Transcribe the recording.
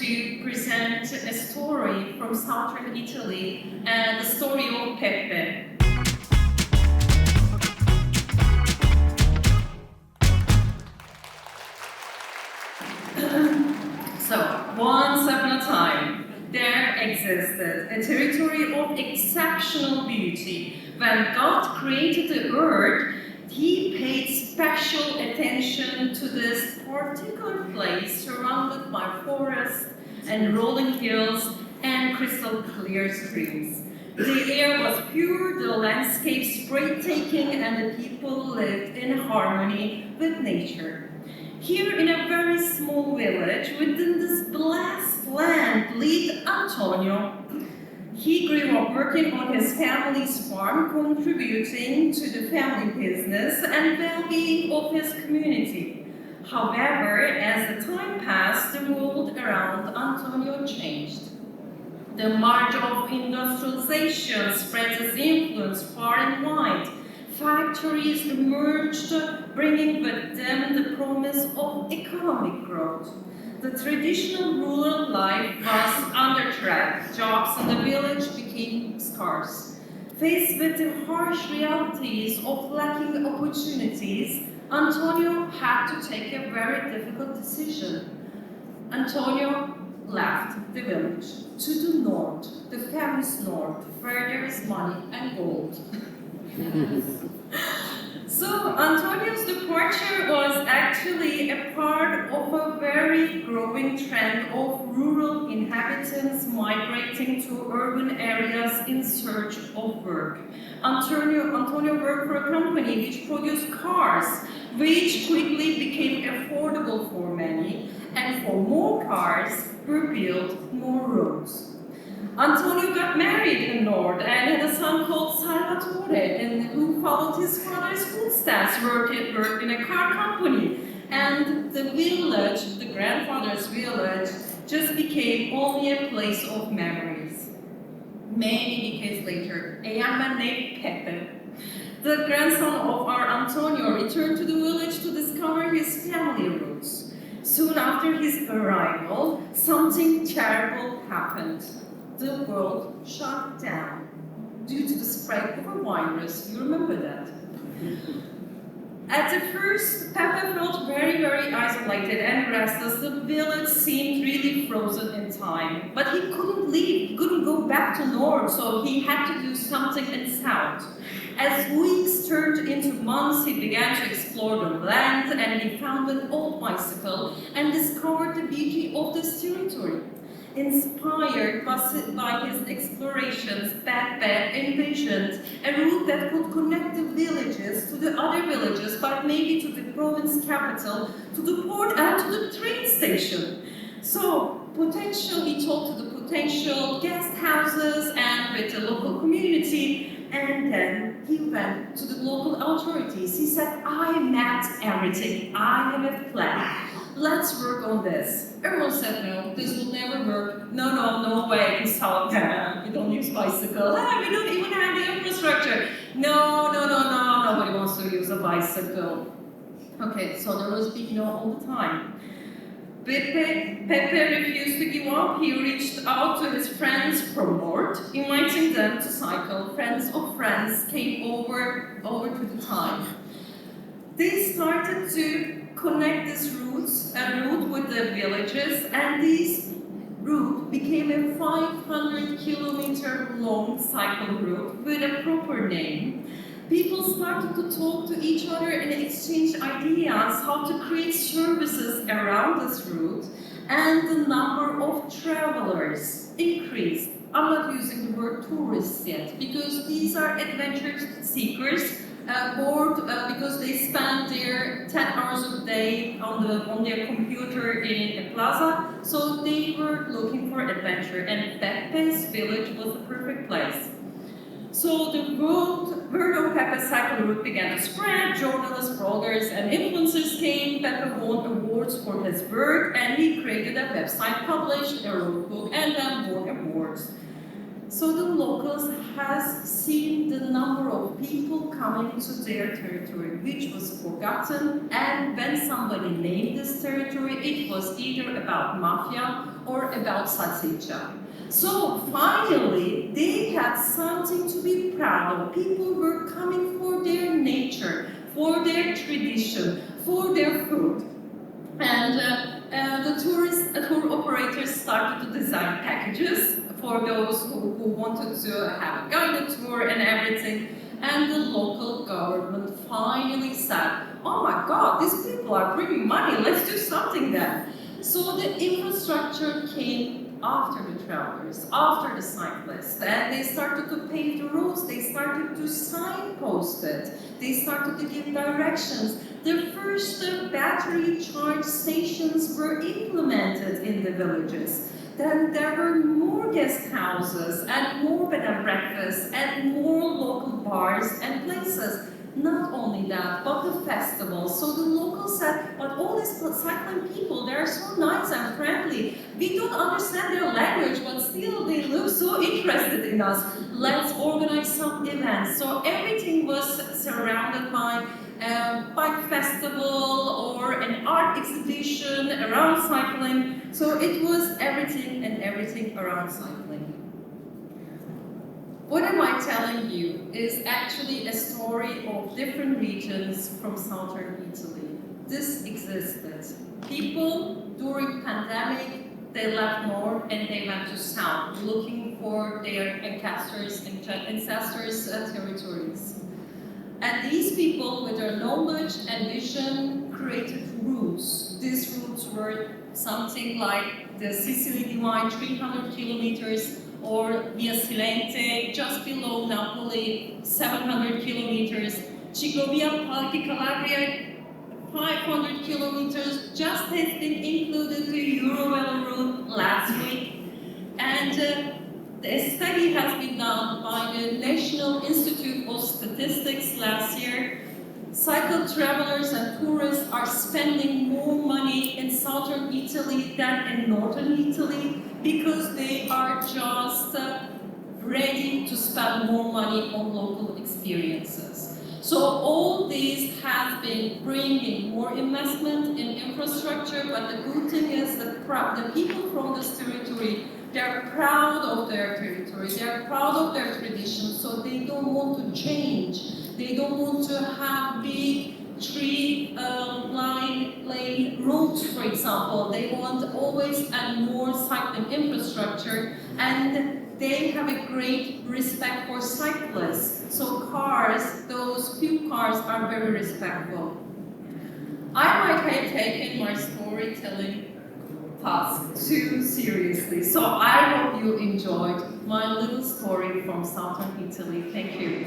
to present a story from southern Italy, and the story of Peppe. So, once upon a time, there existed a territory of exceptional beauty. When God created the earth, He paid special attention to this particular place surrounded by forests and rolling hills and crystal clear streams. The air was pure, the landscapes breathtaking, and the people lived in harmony with nature. Here in a very small village within this blessed land lived Antonio. He grew up working on his family's farm, contributing to the family business and well-being of his community. However, as the time passed, the world around Antonio changed. The march of industrialization spread its influence far and wide. Factories emerged, bringing with them the promise of economic growth. The traditional rural life was under threat. Jobs in the village became scarce. Faced with the harsh realities of lacking opportunities, Antonio had to take a very difficult decision. Antonio left the village to the north, the famous north, where there is money and gold. So Antonio's departure was actually a part of a very growing trend of rural inhabitants migrating to urban areas in search of work. Antonio worked for a company which produced cars, which quickly became affordable for many, and for more cars were built more roads. Antonio got married in Nord and had a son called Salvatore, and who followed his father's footsteps, worked in a car company. And the village, the grandfather's village, just became only a place of memories. Many decades later, a young man named Peppe, the grandson of our Antonio, returned to the village to discover his family roots. Soon after his arrival, something terrible happened. The world shut down due to the spread of a virus. You remember that? At the first, Peppe felt very, very isolated and restless. The village seemed really frozen in time. But he couldn't leave. He couldn't go back to North, so he had to do something in South. As weeks turned into months, he began to explore the land, and he found an old bicycle and discovered the beauty of this territory. Inspired by his explorations, Peppe envisioned a route that could connect the villages to the other villages, but maybe to the province capital, to the port, and to the train station. So, he talked to the potential guest houses and with the local community, and then he went to the local authorities. He said, I mapped everything, I have a plan. Let's work on this. Everyone said, no, this will never work. No way in South Italia. We don't use bicycle. We don't even have the infrastructure. No, nobody wants to use a bicycle. Okay, so there was big no all the time. Peppe refused to give up. He reached out to his friends from North, inviting them to cycle. Friends of friends came over to the time. They started to connect this route with the villages, and this route became a 500-kilometer long cycle route with a proper name. People started to talk to each other and exchange ideas how to create services around this route, and the number of travelers increased. I'm not using the word tourists yet, because these are adventure seekers bored because they spend their 10 hours a day on their computer in a plaza, so they were looking for adventure, and Peppe's village was the perfect place. So the word of Peppe's cycle route began to spread. Journalists, bloggers, and influencers came. Peppe won awards for his work, and he created a website, published a road book, and then won awards. So the locals has seen the number of people coming to their territory, which was forgotten, and when somebody named this territory, it was either about mafia or about salsiccia. So finally, they had something to be proud of. People were coming for their nature, for their tradition, for their food. And the tour operators started to design packages for those who wanted to have a guided tour and everything. And the local government finally said, oh my God, these people are bringing money, let's do something then. So the infrastructure came after the travelers, after the cyclists, and they started to pave the roads, they started to signpost it, they started to give directions. The first battery charge stations were implemented in the villages. Then there were more guest houses and more bed and breakfasts and more local bars and places. Not only that, but the festivals. So the locals said, but all these cycling people, they're so nice and friendly. We don't understand their language, but still they look so interested in us. Let's organize some events. So everything was surrounded by bike festival or an art exhibition around cycling. So it was everything and everything around cycling. What am I telling you is actually a story of different regions from southern Italy. This existed. People during pandemic, they left north and they went to south, looking for their ancestors' territories. And these people, with their knowledge and vision, created routes. These routes were something like the Sicily Divide, 300 kilometers, or via Cilento, just below Napoli, 700 kilometers. Ciclovia Palti Calabria, 500 kilometers, just has been included the Eurovelo route last week. And the study has been done by the National Institute of Statistics last year. Cycle travelers and tourists are spending more money in southern Italy than in northern Italy because they are just ready to spend more money on local experiences. So all these have been bringing more investment in infrastructure, but the good thing is that the people from this territory, they're proud of their territory, they're proud of their tradition, so they don't want to change. They don't want to have big lane roads, for example. They want always add more cycling infrastructure, and they have a great respect for cyclists. So cars, those few cars are very respectful. I might have taken my storytelling task too seriously. So I hope you enjoyed my little story from southern Italy. Thank you.